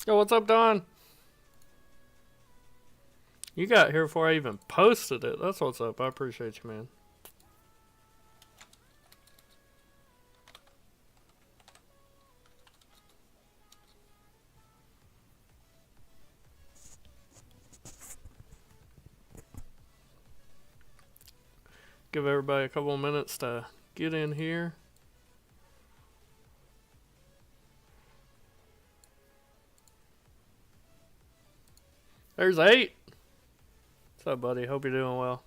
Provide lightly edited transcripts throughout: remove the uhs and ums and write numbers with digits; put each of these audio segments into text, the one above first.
Yo, what's up, Don? You got here before I even posted it. That's what's up. I appreciate you, man. Give everybody a couple of minutes to get in here. There's 8. What's up, buddy? Hope you're doing well.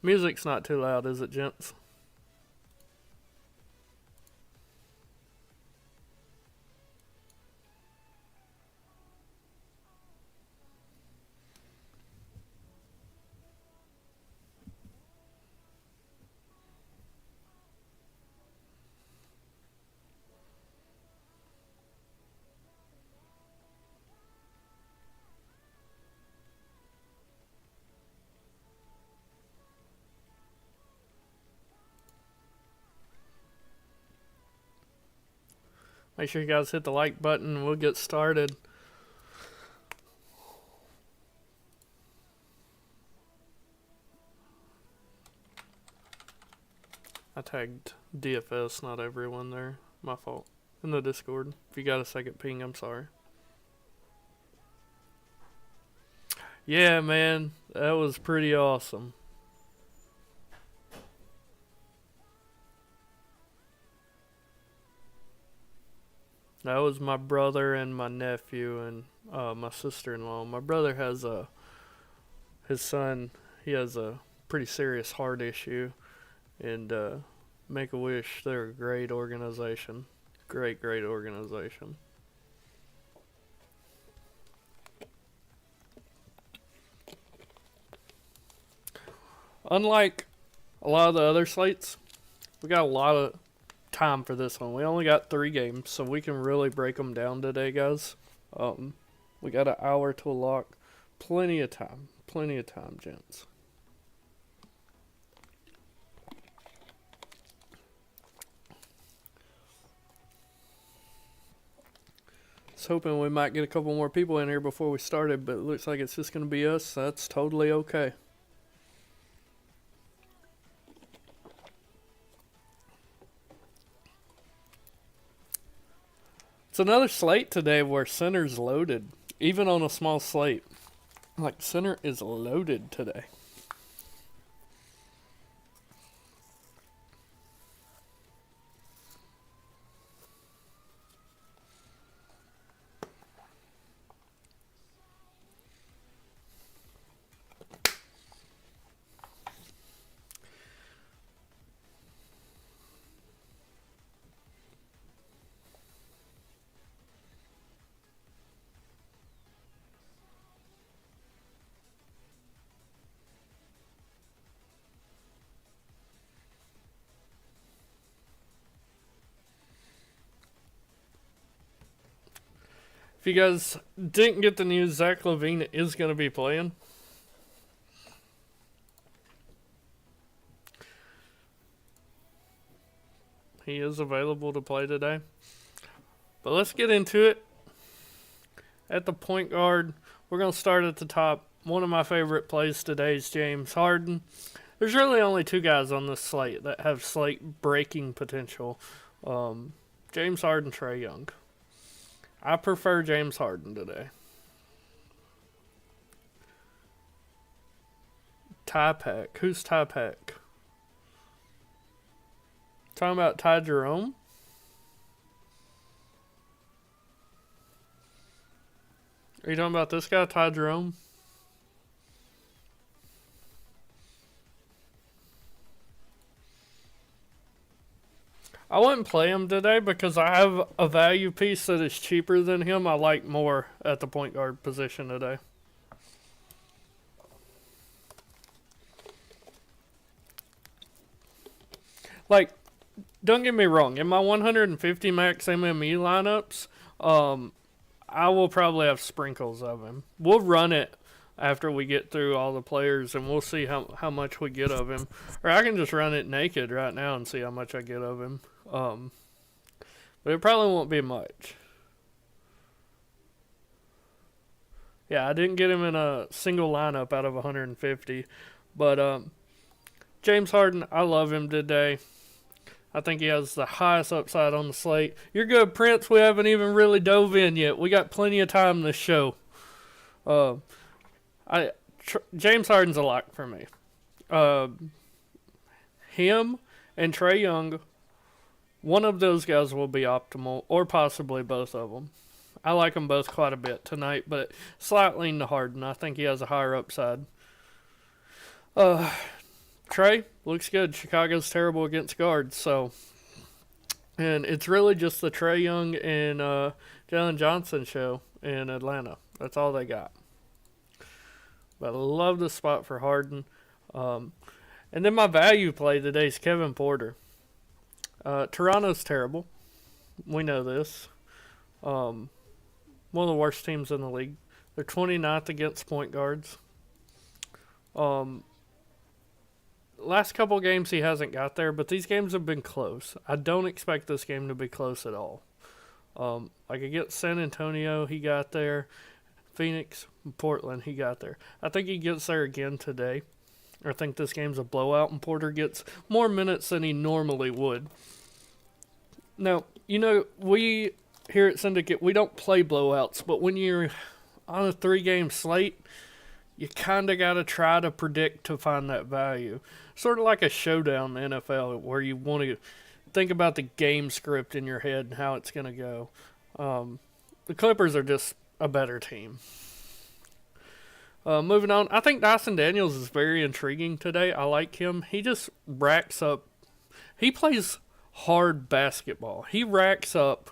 Music's not too loud, is it, gents? Make sure you guys hit the like button and we'll get started. I tagged DFS, not everyone there. My fault. In the Discord. If you got a second ping, I'm sorry. Yeah, man. That was pretty awesome. That was my brother and my nephew and my sister-in-law. My brother has his son, he has a pretty serious heart issue. And Make-A-Wish, they're a great organization. Great organization. Unlike a lot of the other slates, we got a lot of time for this one. We only got 3 games, so we can really break them down today, guys. We got an hour to lock. Plenty of time, gents. I was hoping we might get a couple more people in here before we started, but it looks like it's just going to be us. That's totally okay. It's another slate today where center's loaded, even on a small slate. Like, center is loaded today. If you guys didn't get the news, Zach LaVine is going to be playing. He is available to play today. But let's get into it. At the point guard, we're going to start at the top. One of my favorite plays today is James Harden. There's really only 2 guys on this slate that have slate breaking potential. James Harden, Trae Young. I prefer James Harden today. Ty Pack. Who's Ty Pack? Talking about Ty Jerome? Are you talking about this guy, Ty Jerome? I wouldn't play him today because I have a value piece that is cheaper than him. I like more at the point guard position today. Like, don't get me wrong. In my 150 max MME lineups, I will probably have sprinkles of him. We'll run it after we get through all the players, and we'll see how much we get of him. Or I can just run it naked right now and see how much I get of him. But it probably won't be much. Yeah, I didn't get him in a single lineup out of 150. But James Harden, I love him today. I think he has the highest upside on the slate. You're good, Prince. We haven't even really dove in yet. We got plenty of time this show. Uh, James Harden's a lock for me. Him and Trae Young, one of those guys will be optimal, or possibly both of them. I like them both quite a bit tonight, but slight lean to Harden. I think he has a higher upside. Trae looks good. Chicago's terrible against guards, and it's really just the Trae Young and Jalen Johnson show in Atlanta. That's all they got. But I love the spot for Harden. And then my value play today is Kevin Porter. Toronto's terrible. We know this. One of the worst teams in the league. They're 29th against point guards. Last couple games he hasn't got there, but these games have been close. I don't expect this game to be close at all. Like against San Antonio, he got there. Phoenix, Portland, he got there. I think he gets there again today. I think this game's a blowout, and Porter gets more minutes than he normally would. Now, we here at Syndicate, we don't play blowouts, but when you're on a 3-game slate, you kind of got to try to predict to find that value. Sort of like a showdown in the NFL where you want to think about the game script in your head and how it's going to go. The Clippers are just a better team. Moving on, I think Dyson Daniels is very intriguing today. I like him. He just racks up. He plays hard basketball. He racks up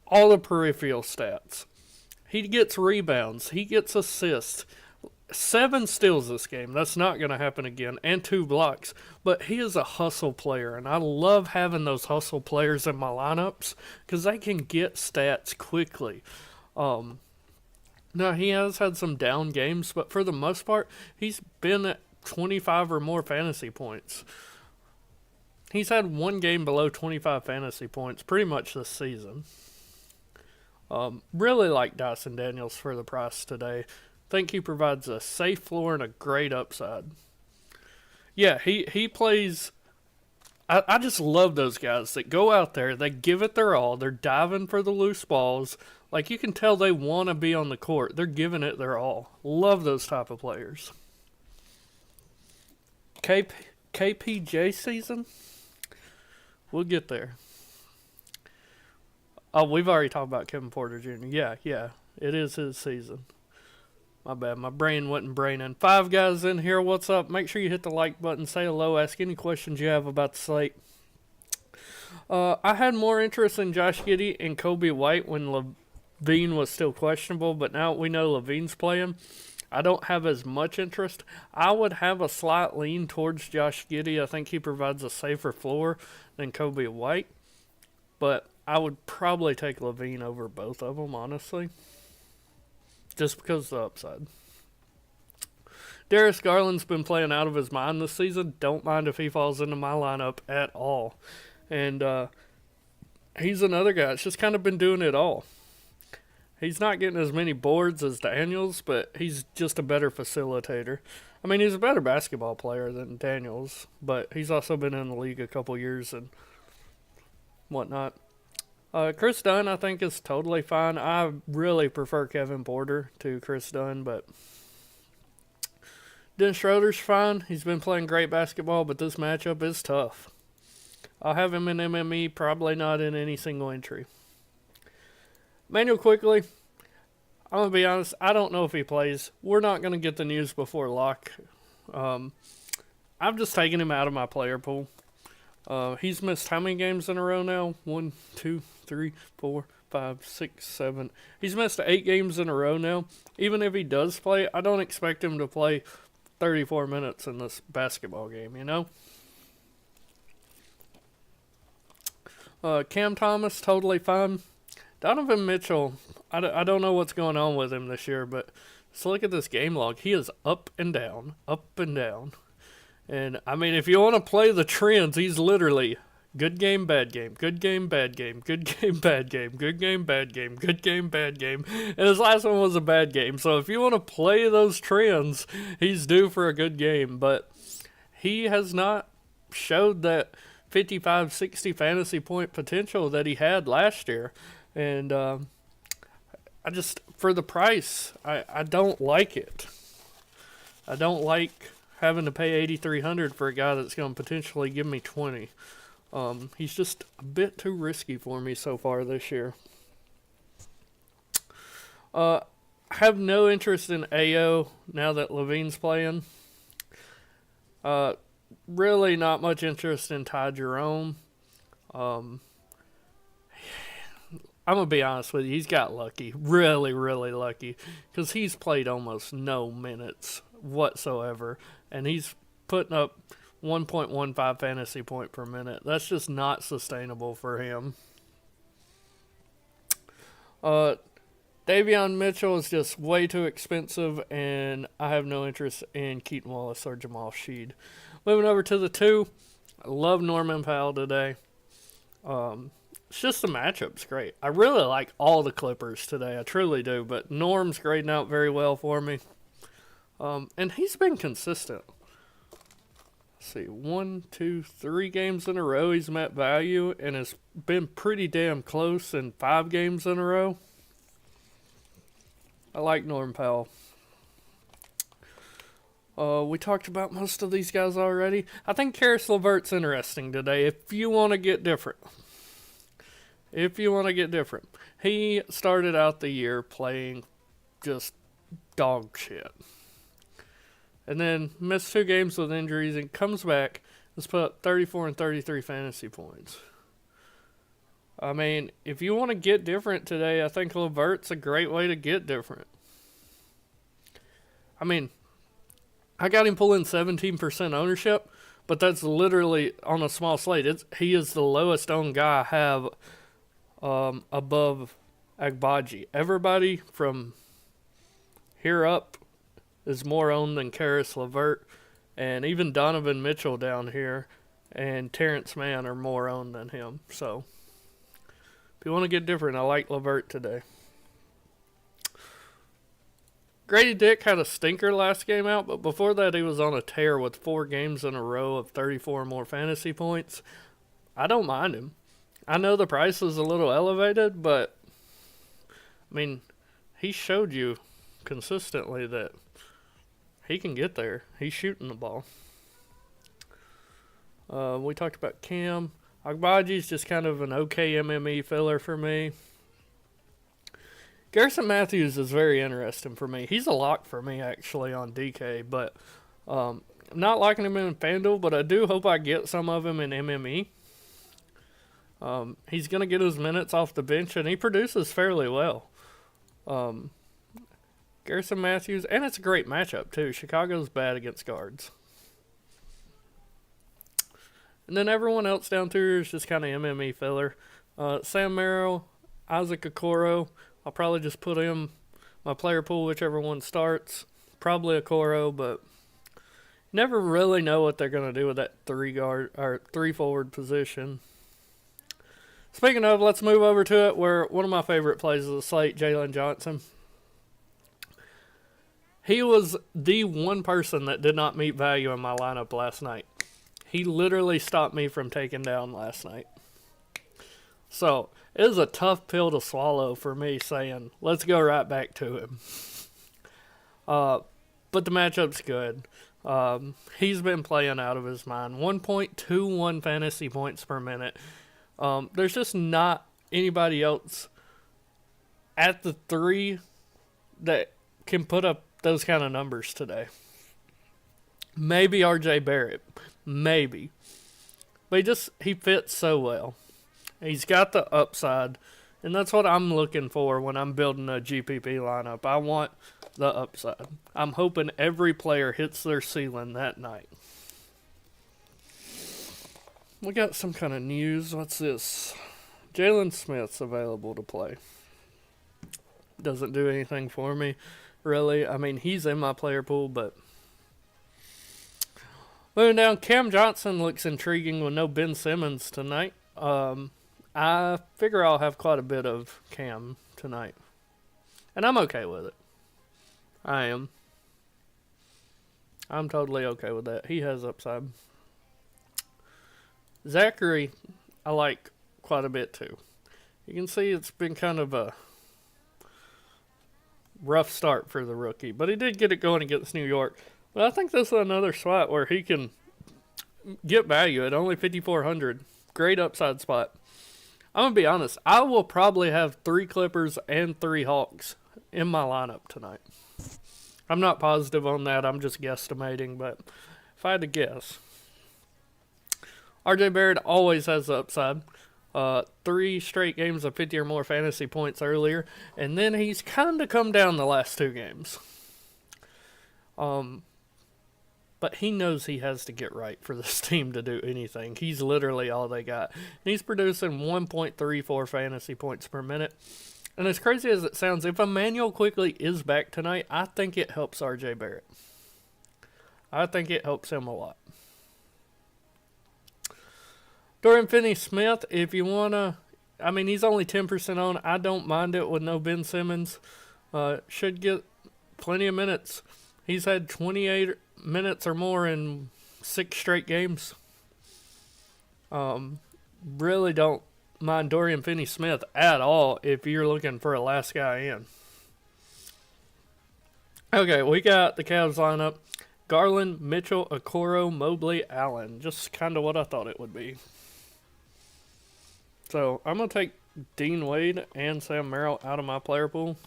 all the peripheral stats. He gets rebounds. He gets assists. 7 steals this game. That's not going to happen again. And 2 blocks. But he is a hustle player. And I love having those hustle players in my lineups because they can get stats quickly. Now, he has had some down games, but for the most part, he's been at 25 or more fantasy points. He's had 1 game below 25 fantasy points pretty much this season. Really like Dyson Daniels for the price today. Think he provides a safe floor and a great upside. Yeah, he plays. I just love those guys that go out there, they give it their all, they're diving for the loose balls. Like, you can tell they want to be on the court. They're giving it their all. Love those type of players. KPJ season? We'll get there. Oh, we've already talked about Kevin Porter Jr. Yeah. It is his season. My bad. My brain wasn't braining. 5 guys in here. What's up? Make sure you hit the like button. Say hello. Ask any questions you have about the slate. I had more interest in Josh Giddey and Kobe White when Levine was still questionable, but now we know Levine's playing. I don't have as much interest. I would have a slight lean towards Josh Giddey. I think he provides a safer floor than Kobe White, but I would probably take Levine over both of them, honestly, just because of the upside. Darius Garland's been playing out of his mind this season. Don't mind if he falls into my lineup at all. And he's another guy that's just kind of been doing it all. He's not getting as many boards as Daniels, but he's just a better facilitator. I mean, he's a better basketball player than Daniels, but he's also been in the league a couple years and whatnot. Chris Dunn, I think, is totally fine. I really prefer Kevin Porter to Chris Dunn, but Dennis Schroeder's fine. He's been playing great basketball, but this matchup is tough. I'll have him in MME, probably not in any single entry. Manuel Quickly, I'm going to be honest, I don't know if he plays. We're not going to get the news before lock. I've just taken him out of my player pool. He's missed how many games in a row now? 1, 2, 3, 4, 5, 6, 7. He's missed 8 games in a row now. Even if he does play, I don't expect him to play 34 minutes in this basketball game, Cam Thomas, totally fine. Donovan Mitchell, I don't know what's going on with him this year, but just look at this game log. He is up and down, up and down. And, I mean, if you want to play the trends, he's literally Good game, bad game. Good game, bad game. Good game, bad game. Good game, bad game. Good game, bad game. And his last one was a bad game. So if you want to play those trends, he's due for a good game. But he has not showed that 55, 60 fantasy point potential that he had last year. And for the price, I don't like it. I don't like having to pay $8,300 for a guy that's going to potentially give me 20. He's just a bit too risky for me so far this year. I have no interest in AO now that Levine's playing. Really not much interest in Ty Jerome. I'm going to be honest with you. He's got lucky. Really, really lucky. Because he's played almost no minutes whatsoever. And he's putting up 1.15 fantasy point per minute. That's just not sustainable for him. Davion Mitchell is just way too expensive, and I have no interest in Keaton Wallace or Jamal Sheed. Moving over to the 2, I love Norman Powell today. It's just the matchup's great. I really like all the Clippers today. I truly do, but Norm's grading out very well for me. And he's been consistent. See, 1, 2, 3 games in a row he's met value, and has been pretty damn close in 5 games in a row. I like Norm Powell. We talked about most of these guys already. I think Karis LeVert's interesting today if you want to get different. He started out the year playing just dog shit. And then missed 2 games with injuries and comes back and has put up 34 and 33 fantasy points. I mean, if you want to get different today, I think LeVert's a great way to get different. I mean, I got him pulling 17% ownership, but that's literally on a small slate. He is the lowest owned guy I have above Agbaji. Everybody from here up is more owned than Karis LeVert, and even Donovan Mitchell down here and Terrence Mann are more owned than him. So if you want to get different, I like LeVert today. Grady Dick had a stinker last game out, but before that he was on a tear with 4 games in a row of 34 or more fantasy points. I don't mind him. I know the price is a little elevated, but I mean, he showed you consistently that he can get there. He's shooting the ball. We talked about Cam. Agbaji's just kind of an okay MME filler for me. Garrison Matthews is very interesting for me. He's a lock for me, actually, on DK, but I'm not liking him in FanDuel, but I do hope I get some of him in MME. He's going to get his minutes off the bench, and he produces fairly well. Garrison Matthews, and it's a great matchup, too. Chicago's bad against guards. And then everyone else down through is just kind of MME filler. Sam Merrill, Isaac Okoro. I'll probably just put him my player pool, whichever one starts. Probably Okoro, but never really know what they're going to do with that 3 forward position. Speaking of, let's move over to it where one of my favorite plays of the slate, Jalen Johnson. He was the one person that did not meet value in my lineup last night. He literally stopped me from taking down last night. So, it was a tough pill to swallow for me saying, let's go right back to him. But the matchup's good. He's been playing out of his mind. 1.21 fantasy points per minute. There's just not anybody else at the 3 that can put up those kind of numbers today. Maybe RJ Barrett. Maybe. But he fits so well. He's got the upside. And that's what I'm looking for when I'm building a GPP lineup. I want the upside. I'm hoping every player hits their ceiling that night. We got some kind of news. What's this? Jalen Smith's available to play. Doesn't do anything for me, really. I mean, he's in my player pool, but Moving down, Cam Johnson looks intriguing with no Ben Simmons tonight. I figure I'll have quite a bit of Cam tonight. And I'm okay with it. I am. I'm totally okay with that. He has upside. Zachary, I like quite a bit too. You can see it's been kind of a rough start for the rookie, but he did get it going against New York. But I think this is another spot where he can get value at only 5,400. Great upside spot. I'm going to be honest. I will probably have 3 Clippers and 3 Hawks in my lineup tonight. I'm not positive on that. I'm just guesstimating, but if I had to guess. RJ Barrett always has the upside. 3 straight games of 50 or more fantasy points earlier, and then he's kind of come down the last 2 games. But he knows he has to get right for this team to do anything. He's literally all they got. And he's producing 1.34 fantasy points per minute. And as crazy as it sounds, if Emmanuel Quickly is back tonight, I think it helps RJ Barrett. I think it helps him a lot. Dorian Finney-Smith, if you want to, I mean, he's only 10% on. I don't mind it with no Ben Simmons. Should get plenty of minutes. He's had 28 minutes or more in 6 straight games. Really don't mind Dorian Finney-Smith at all if you're looking for a last guy in. Okay, we got the Cavs lineup. Garland, Mitchell, Okoro, Mobley, Allen. Just kind of what I thought it would be. So, I'm going to take Dean Wade and Sam Merrill out of my player pool.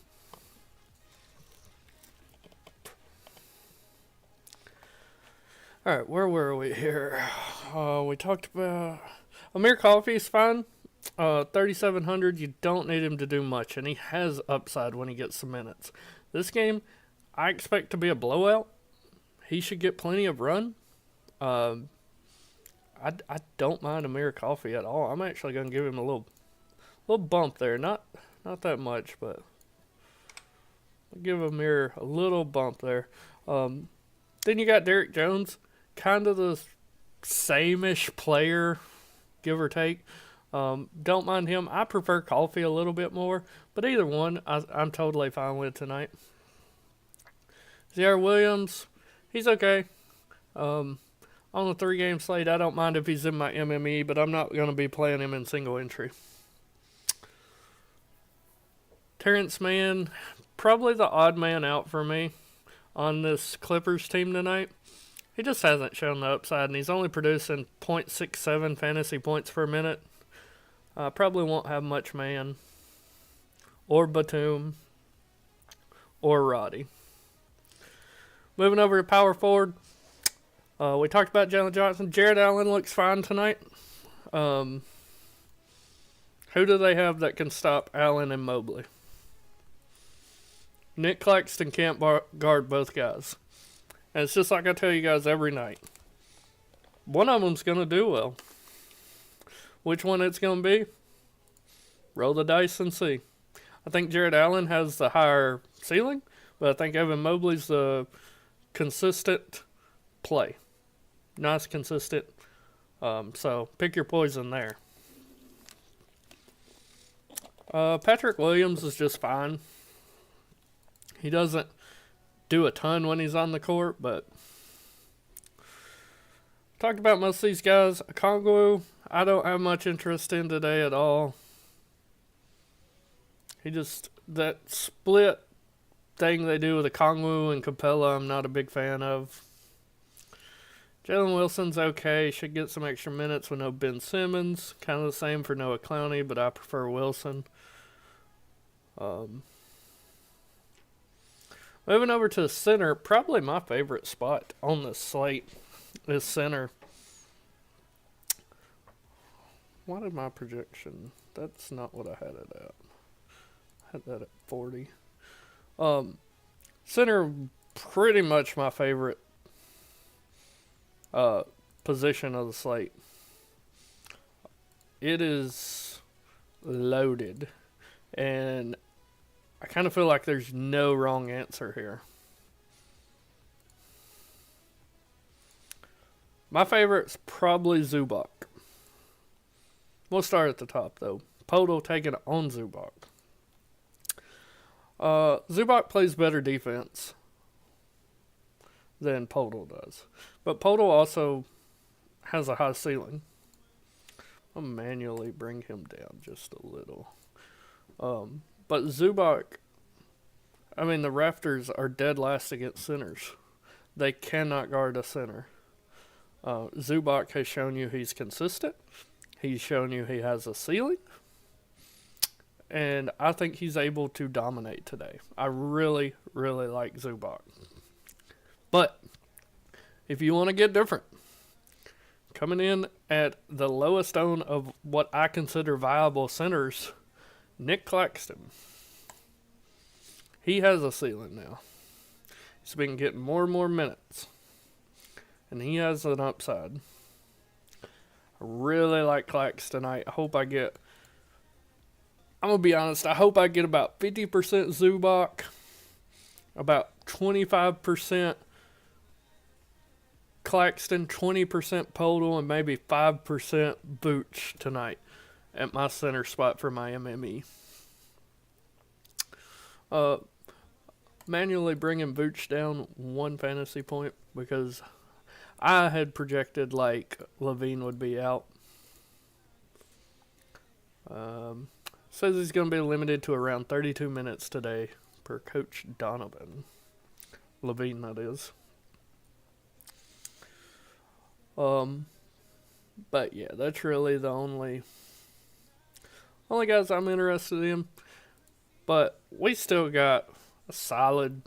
Alright, where were we here? We talked about... Amir Coffey's fine. 3,700, you don't need him to do much, and he has upside when he gets some minutes. This game, I expect to be a blowout. He should get plenty of run. I don't mind Amir Coffey at all. I'm actually going to give him a little bump there. Not that much, but I'll give Amir a little bump there. Then you got Derek Jones, kind of the same-ish player, give or take. Don't mind him. I prefer Coffey a little bit more, but either one I'm totally fine with tonight. Zaire Williams, he's okay. On the 3-game slate, I don't mind if he's in my MME, but I'm not going to be playing him in single entry. Terrence Mann, probably the odd man out for me on this Clippers team tonight. He just hasn't shown the upside, and he's only producing 0.67 fantasy points per minute. Probably won't have much Man, or Batum, or Roddy. Moving over to power forward, we talked about Jalen Johnson. Jared Allen looks fine tonight. Who do they have that can stop Allen and Mobley? Nick Claxton can't guard both guys. And it's just like I tell you guys every night. One of them's going to do well. Which one it's going to be? Roll the dice and see. I think Jared Allen has the higher ceiling, but I think Evan Mobley's the consistent play. Nice, consistent. So pick your poison there. Patrick Williams is just fine. He doesn't do a ton when he's on the court, but talked about most of these guys. Okongwu, I don't have much interest in today at all. That split thing they do with Okongwu and Capella, I'm not a big fan of. Jalen Wilson's okay. Should get some extra minutes with no Ben Simmons. Kind of the same for Noah Clowney, but I prefer Wilson. Moving over to the center, probably my favorite spot on this slate is center. What is my projection? That's not what I had it at. I had that at 40. Center, pretty much my favorite position of the slate. It is loaded, and I kind of feel like there's no wrong answer here. My favorite's probably Zubac. We'll start at the top, though. Podol taking on Zubac. Zubac plays better defense than Podol does. But Podol also has a high ceiling. I'll manually bring him down just a little. But Zubac, I mean, the Raptors are dead last against centers. They cannot guard a center. Zubac has shown you he's consistent. He's shown you he has a ceiling. And I think he's able to dominate today. I really, really like Zubac. But if you want to get different, coming in at the lowest own of what I consider viable centers, Nick Claxton. He has a ceiling now. He's been getting more and more minutes. And he has an upside. I really like Claxton tonight. I'm going to be honest, I hope I get about 50% Zubac, about 25% Claxton, 20% Podol, and maybe 5% Vooch tonight at my center spot for my MME. Manually bringing Vooch down 1 fantasy point because I had projected like Levine would be out. Says he's going to be limited to around 32 minutes today per Coach Donovan. Levine, that is. But yeah, that's really the only guys I'm interested in. But we still got a solid,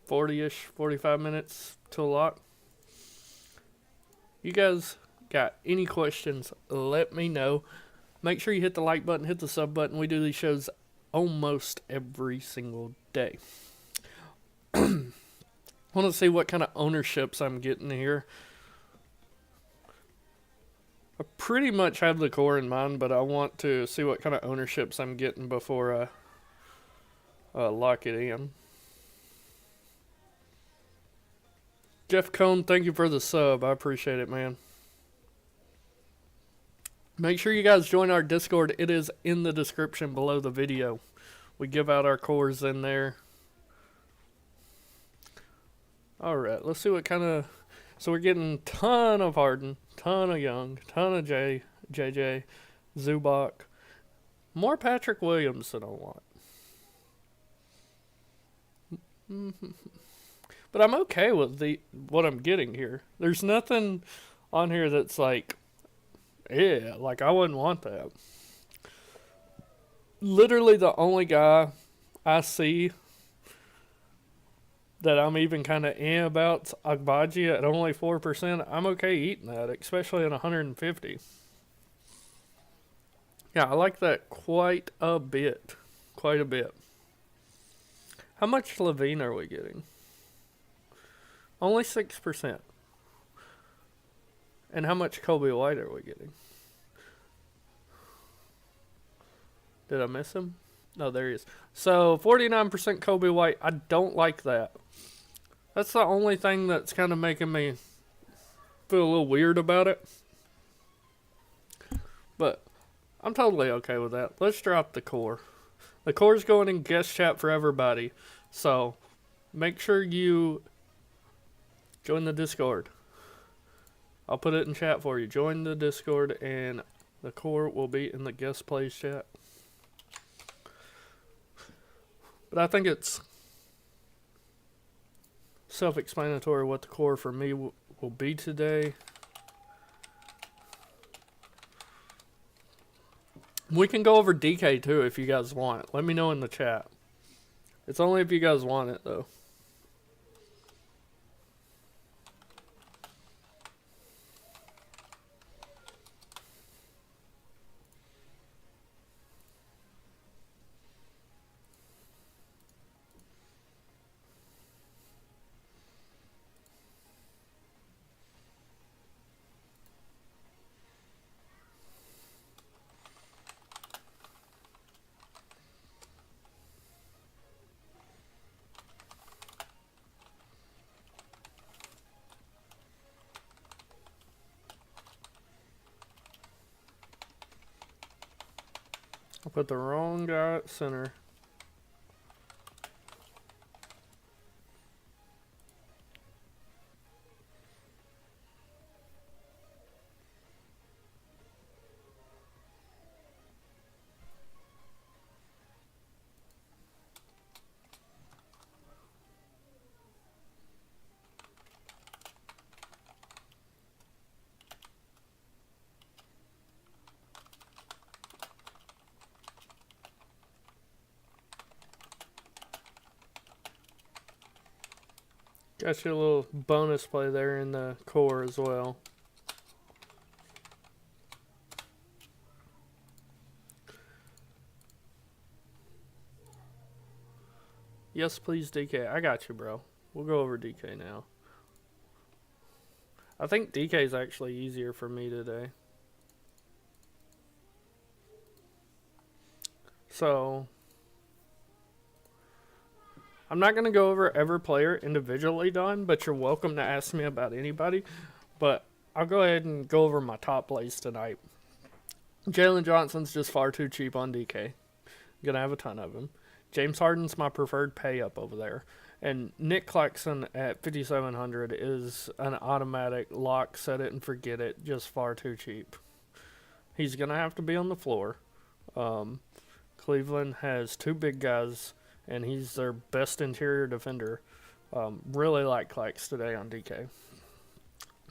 40-ish, 45 minutes till lock. You guys got any questions, let me know. Make sure you hit the like button, hit the sub button. We do these shows almost every single day. I want to see what kind of ownerships I'm getting here. I pretty much have the core in mind, but I want to see what kind of ownerships I'm getting before I lock it in. Jeff Cohn, thank you for the sub. I appreciate it, man. Make sure you guys join our Discord. It is in the description below the video. We give out our cores in there. Alright, let's see what kind of... So we're getting ton of Harden, ton of Young, ton of JJ, Zubac. More Patrick Williams than I want. But I'm okay with what I'm getting here. There's nothing on here that's like, yeah, like I wouldn't want that. Literally the only guy I see that I'm even kind of about Agbaji at only 4%. I'm okay eating that, especially at 150. Yeah, I like that quite a bit. Quite a bit. How much Levine are we getting? Only 6%. And how much Kobe White are we getting? Did I miss him? No, there he is. So, 49% Kobe White. I don't like that. That's the only thing that's kind of making me feel a little weird about it. But I'm totally okay with that. Let's drop the core. The core's going in guest chat for everybody. So, make sure you join the Discord. I'll put it in chat for you. Join the Discord and the core will be in the guest plays chat. But I think it's self-explanatory what the core for me will be today. We can go over DK too if you guys want. Let me know in the chat. It's only if you guys want it though. I put the wrong guy at center. Got you a little bonus play there in the core as well. Yes, please, DK. I got you, bro. We'll go over DK now. I think DK is actually easier for me today. So, I'm not going to go over every player individually, Don, but you're welcome to ask me about anybody. But I'll go ahead and go over my top plays tonight. Jalen Johnson's just far too cheap on DK. Going to have a ton of him. James Harden's my preferred pay up over there. And Nick Claxton at 5,700 is an automatic lock, set it and forget it, just far too cheap. He's going to have to be on the floor. Cleveland has two big guys, and he's their best interior defender. Really like Claxton today on DK.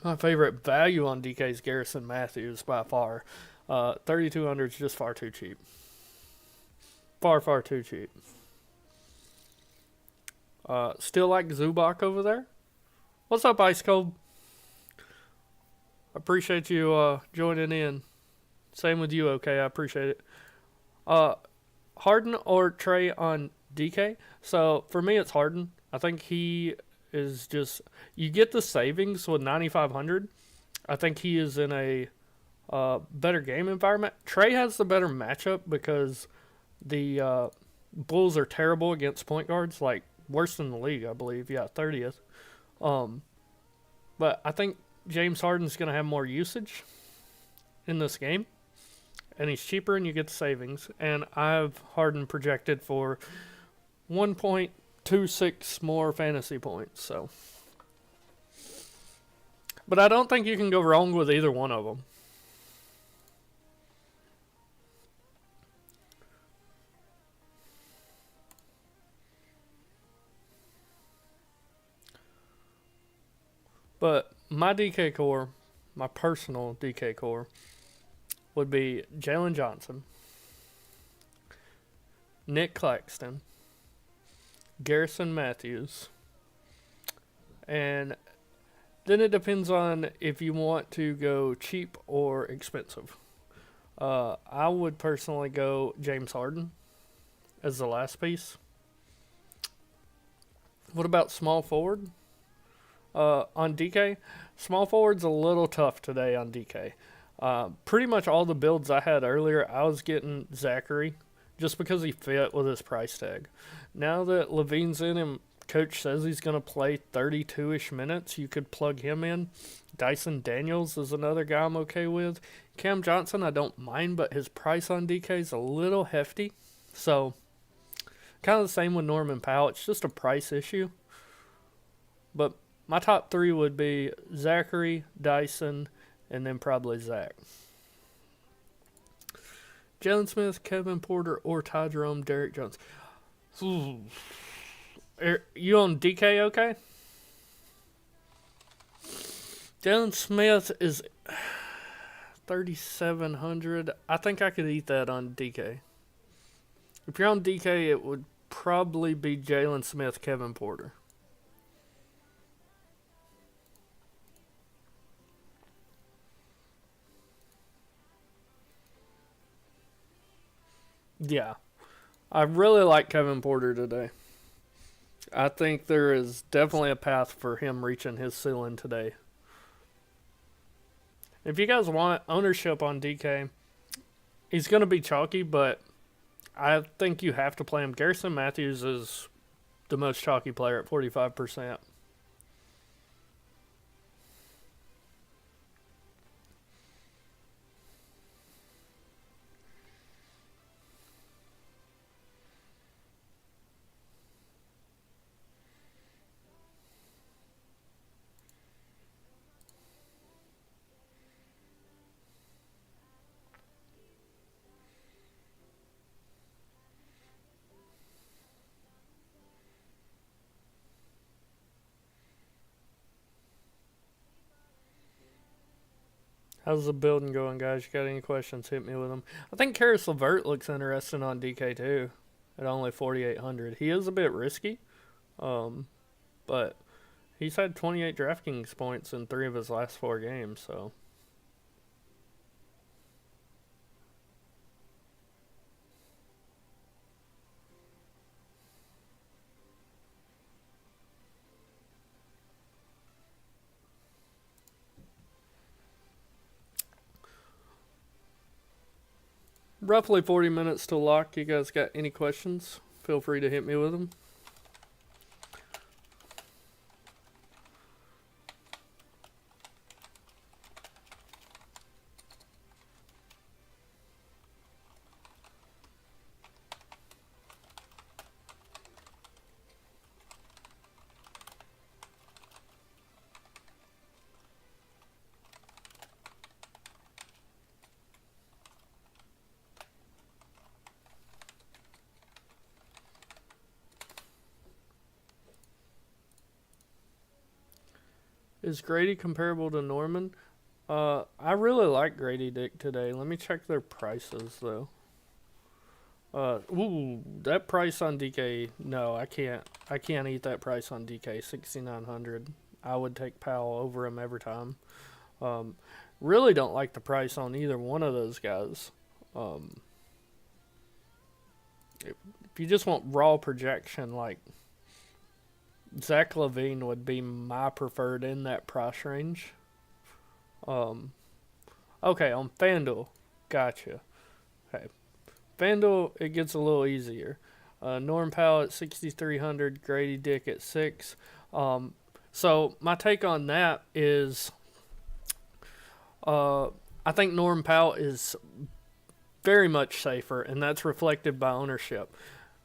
My favorite value on DK is Garrison Matthews by far. 3,200 is just far too cheap. Far, far too cheap. Still like Zubac over there. What's up, Ice Cold? Appreciate you joining in. Same with you, okay? I appreciate it. Harden or Trey on DK? So, for me, it's Harden. I think he is just... You get the savings with 9,500. I think he is in a better game environment. Trey has the better matchup because the Bulls are terrible against point guards, like worse than the league, I believe. Yeah, 30th. But I think James Harden's going to have more usage in this game. And he's cheaper and you get the savings. And I have Harden projected for 1.26 more fantasy points. So, but I don't think you can go wrong with either one of them. But my DK core, my personal DK core, would be Jalen Johnson, Nick Claxton, Garrison Matthews, and then it depends on if you want to go cheap or expensive. I would personally go James Harden as the last piece. What about small forward? On DK, small forward's a little tough today on DK. Pretty much all the builds I had earlier, I was getting Zachary just because he fit with his price tag. Now that Levine's in and coach says he's going to play 32-ish minutes, you could plug him in. Dyson Daniels is another guy I'm okay with. Cam Johnson, I don't mind, but his price on DK is a little hefty. So, kind of the same with Norman Powell. It's just a price issue. But my top three would be Zachary, Dyson, and then probably Zach. Jalen Smith, Kevin Porter, or Ty Jerome, Derek Jones. You on DK okay? Jalen Smith is 3,700. I think I could eat that on DK. If you're on DK, it would probably be Jalen Smith, Kevin Porter. Yeah. I really like Kevin Porter today. I think there is definitely a path for him reaching his ceiling today. If you guys want ownership on DK, he's going to be chalky, but I think you have to play him. Garrison Matthews is the most chalky player at 45%. How's the building going, guys? You got any questions? Hit me with them. I think Karis LeVert looks interesting on DK too, at only 4,800. He is a bit risky, but he's had 28 DraftKings points in 3 of his last 4 games, so. Roughly 40 minutes to lock. You guys got any questions? Feel free to hit me with them. Is Grady comparable to Norman? I really like Grady Dick today. Let me check their prices though. Ooh, that price on DK. No, I can't. I can't eat that price on DK. 6,900. I would take Powell over him every time. Really don't like the price on either one of those guys. If you just want raw projection, like Zach LaVine would be my preferred in that price range. Okay, on FanDuel. Gotcha. Okay. FanDuel, it gets a little easier. Norm Powell at 6,300, Grady Dick at 6. So my take on that is I think Norm Powell is very much safer, and that's reflected by ownership.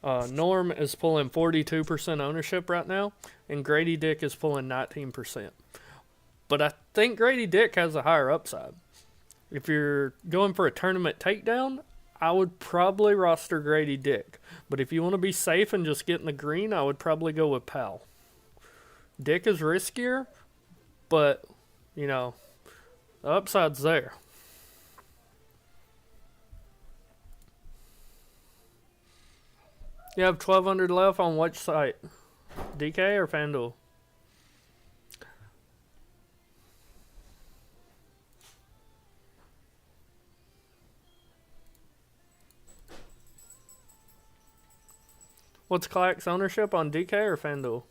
Norm is pulling 42% ownership right now, and Grady Dick is pulling 19%. But I think Grady Dick has a higher upside. If you're going for a tournament takedown, I would probably roster Grady Dick. But if you want to be safe and just get in the green, I would probably go with Powell. Dick is riskier, but, you know, the upside's there. You have 1,200 left on which site? DK or FanDuel? What's Clack's ownership on DK or FanDuel?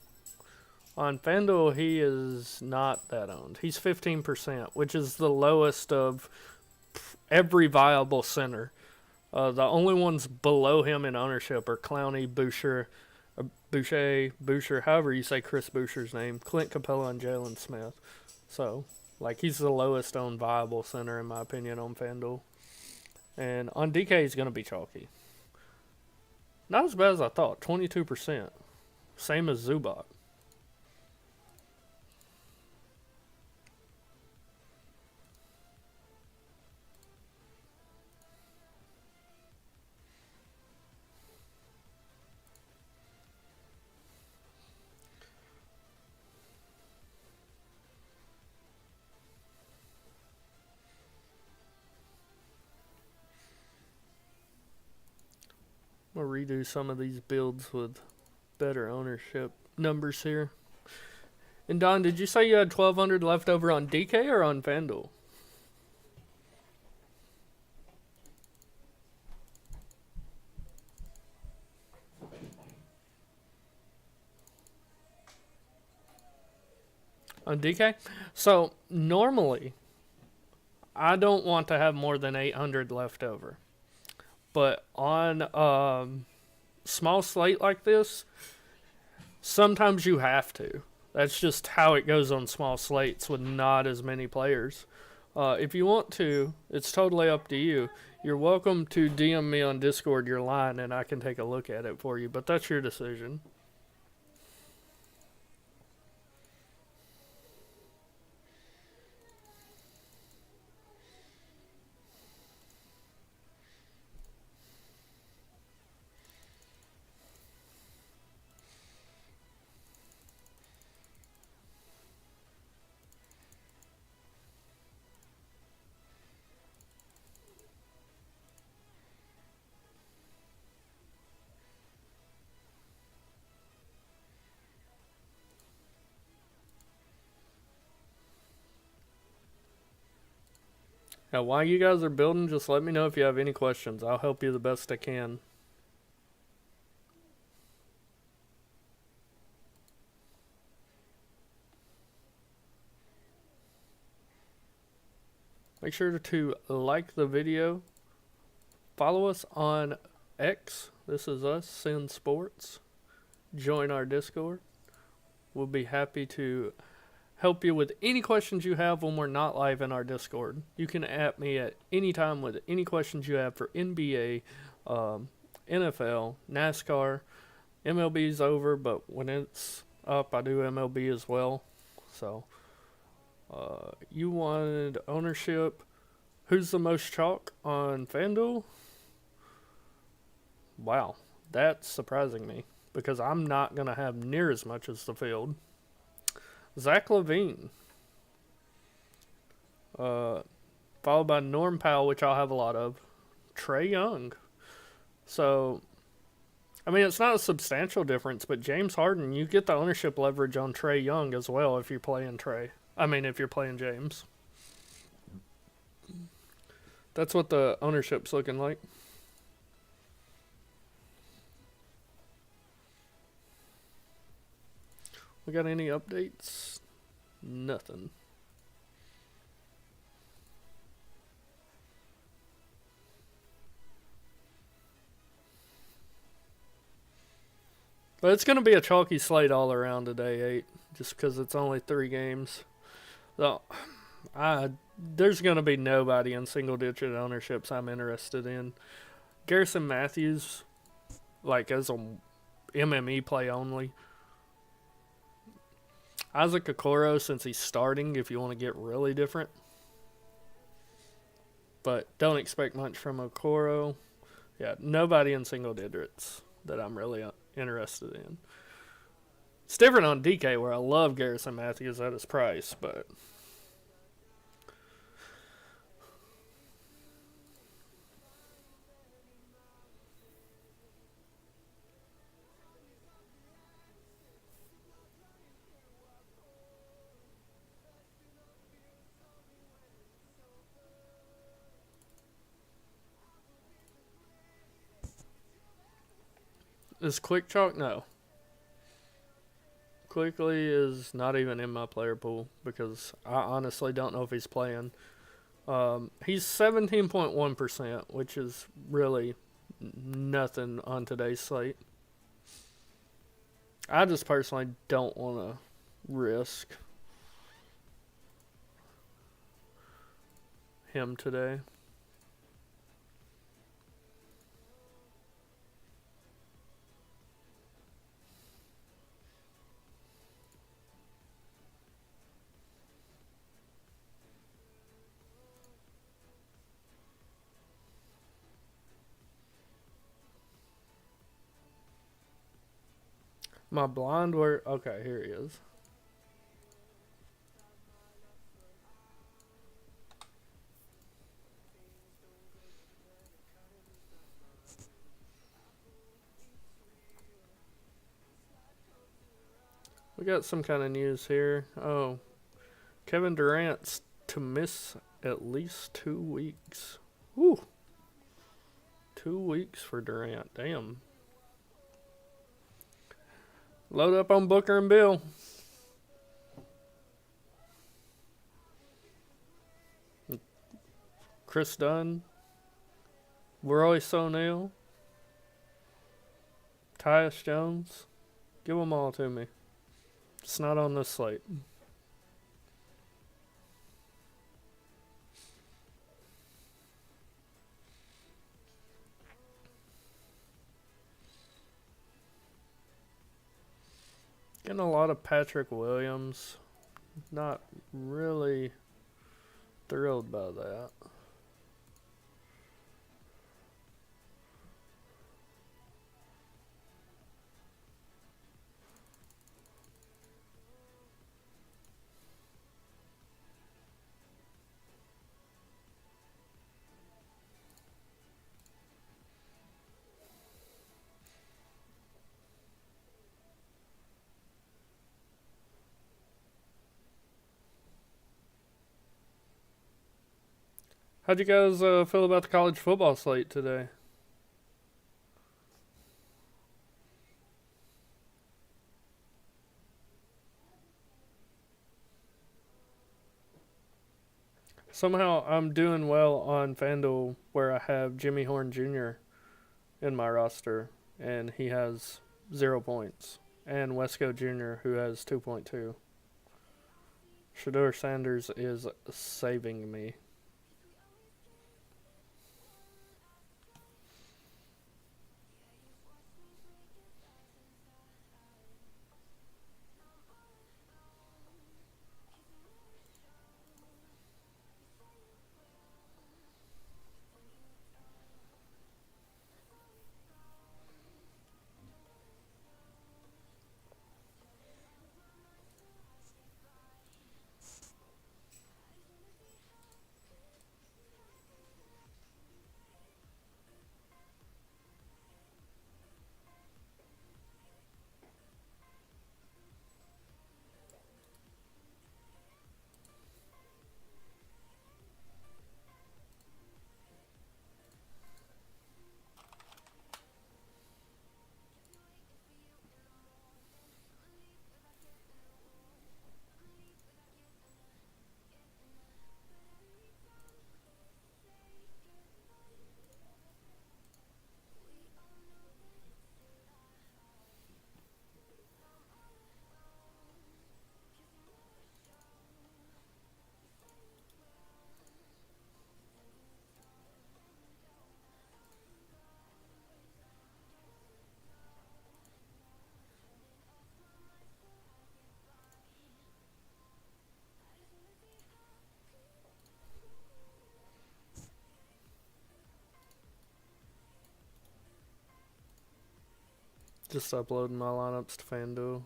On FanDuel, he is not that owned. He's 15%, which is the lowest of every viable center. The only ones below him in ownership are Clowney, Boucher, however you say Chris Boucher's name, Clint Capella, and Jalen Smith. So, like, he's the lowest owned viable center, in my opinion, on FanDuel. And on DK, he's going to be chalky. Not as bad as I thought, 22%. Same as Zubac. I'm going to redo some of these builds with better ownership numbers here. And Don, did you say you had 1,200 left over on DK or on FanDuel? On DK? So, normally, I don't want to have more than 800 left over. But on small slate like this, sometimes you have to. That's just how it goes on small slates with not as many players. If you want to, it's totally up to you. You're welcome to DM me on Discord your line, and I can take a look at it for you. But that's your decision. Now, while you guys are building, just let me know if you have any questions. I'll help you the best I can. Make sure to like the video. Follow us on X. This is us, Sin Sports. Join our Discord. We'll be happy to help you with any questions you have when we're not live in our Discord. You can at me at any time with any questions you have for NBA, NFL, NASCAR. MLB's over, but when it's up, I do MLB as well. So, you wanted ownership. Who's the most chalk on FanDuel? Wow, that's surprising me because I'm not going to have near as much as the field. Zach LaVine, followed by Norm Powell, which I'll have a lot of. Trae Young. So, I mean, it's not a substantial difference, but James Harden, you get the ownership leverage on Trae Young as well if you're playing if you're playing James. That's what the ownership's looking like. We got any updates? Nothing. But it's going to be a chalky slate all around today, 8, just because it's only 3 games. So, there's going to be nobody in single-digit ownerships I'm interested in. Garrison Matthews, like as a MME play only. Isaac Okoro, since he's starting, if you want to get really different. But don't expect much from Okoro. Yeah, nobody in single digits that I'm really interested in. It's different on DK where I love Garrison Matthews at his price, but is Quick Chalk? No. Quickly is not even in my player pool because I honestly don't know if he's playing. He's 17.1%, which is really nothing on today's slate. I just personally don't want to risk him today. My blind word. Okay, here he is. We got some kind of news here. Oh, Kevin Durant's to miss at least 2 weeks. Woo. 2 weeks for Durant. Damn. Load up on Booker and Bill. Chris Dunn. Royce O'Neal. Tyus Jones. Give them all to me. It's not on this slate. Getting a lot of Patrick Williams. Not really thrilled by that. How'd you guys feel about the college football slate today? Somehow I'm doing well on FanDuel where I have Jimmy Horn Jr. in my roster, and he has 0 points. And Wesco Jr., who has 2.2. Shador Sanders is saving me. Just uploading my lineups to FanDuel.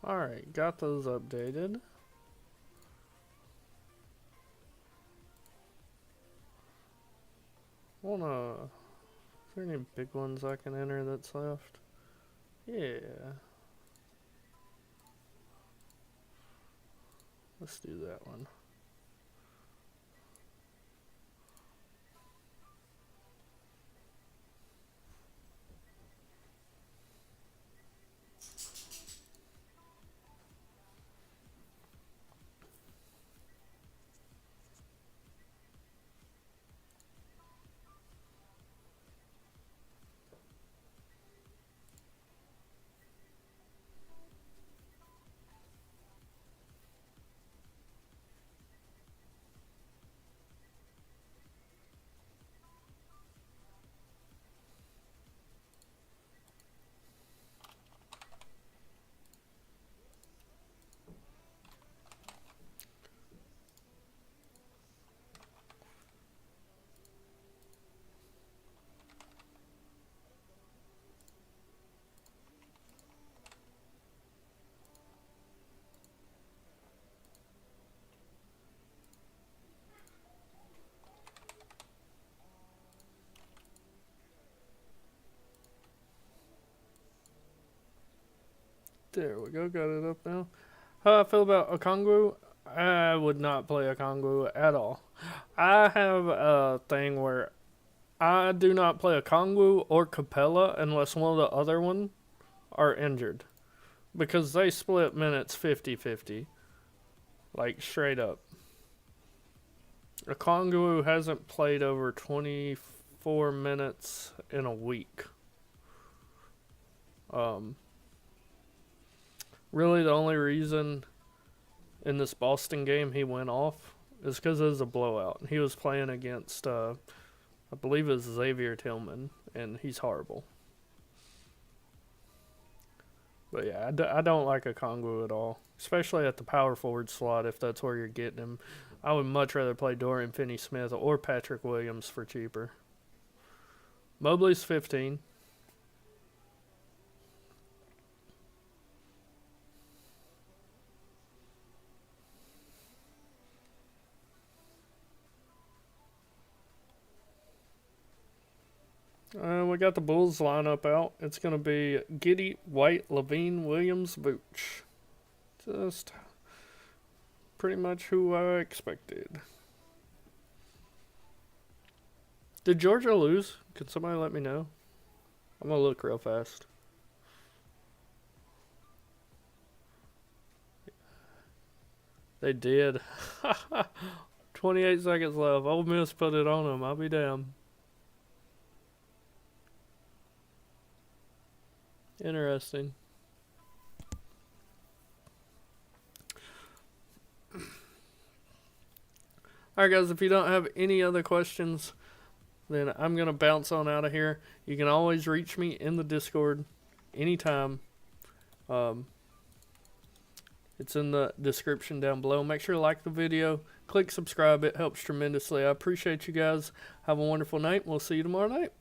Alright, got those updated. Is there any big ones I can enter that's left? Yeah. Let's do that one. There we go, got it up now. How I feel about Okongwu? I would not play Okongwu at all. I have a thing where I do not play Okongwu or Capella unless one of the other one are injured. Because they split minutes 50-50. Like, straight up. Okongwu hasn't played over 24 minutes in a week. Really, the only reason in this Boston game he went off is because it was a blowout. He was playing against, I believe it was Xavier Tillman, and he's horrible. But yeah, I don't like Okongwu at all, especially at the power forward slot if that's where you're getting him. I would much rather play Dorian Finney-Smith or Patrick Williams for cheaper. Mobley's 15. We got the Bulls lineup out. It's going to be Giddey, White, Levine, Williams, Vooch. Just pretty much who I expected. Did Georgia lose? Could somebody let me know? I'm going to look real fast. They did. 28 seconds left. Ole Miss put it on them. I'll be damned. Interesting. Alright guys, if you don't have any other questions, then I'm going to bounce on out of here. You can always reach me in the Discord anytime. It's in the description down below. Make sure to like the video. Click subscribe. It helps tremendously. I appreciate you guys. Have a wonderful night. We'll see you tomorrow night.